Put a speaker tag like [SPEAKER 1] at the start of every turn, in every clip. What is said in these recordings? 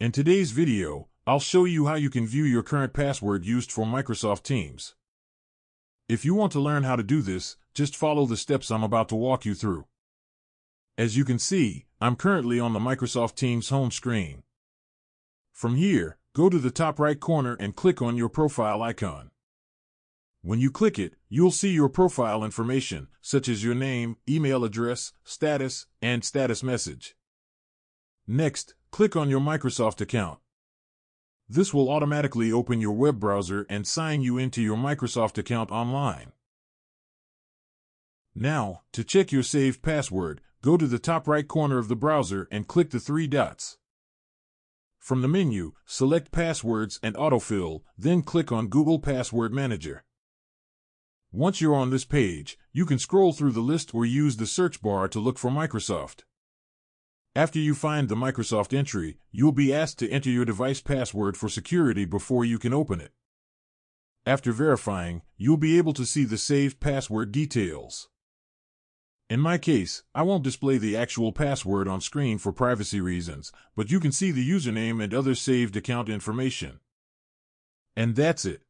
[SPEAKER 1] In today's video, I'll show you how you can view your current password used for Microsoft Teams. If you want to learn how to do this, just follow the steps I'm about to walk you through. As you can see, I'm currently on the Microsoft Teams home screen. From here, go to the top right corner and click on your profile icon. When you click it, you'll see your profile information, such as your name, email address, status, and status message. Next, click on your Microsoft account. This will automatically open your web browser and sign you into your Microsoft account online. Now, to check your saved password, go to the top right corner of the browser and click the three dots. From the menu, select Passwords and Autofill, then click on Google Password Manager. Once you're on this page, you can scroll through the list or use the search bar to look for Microsoft. After you find the Microsoft entry, you'll be asked to enter your device password for security before you can open it. After verifying, you'll be able to see the saved password details. In my case, I won't display the actual password on screen for privacy reasons, but you can see the username and other saved account information. And that's it.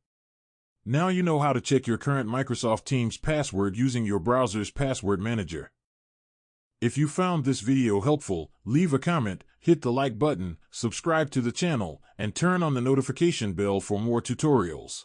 [SPEAKER 1] Now you know how to check your current Microsoft Teams password using your browser's password manager. If you found this video helpful, leave a comment, hit the like button, subscribe to the channel, and turn on the notification bell for more tutorials.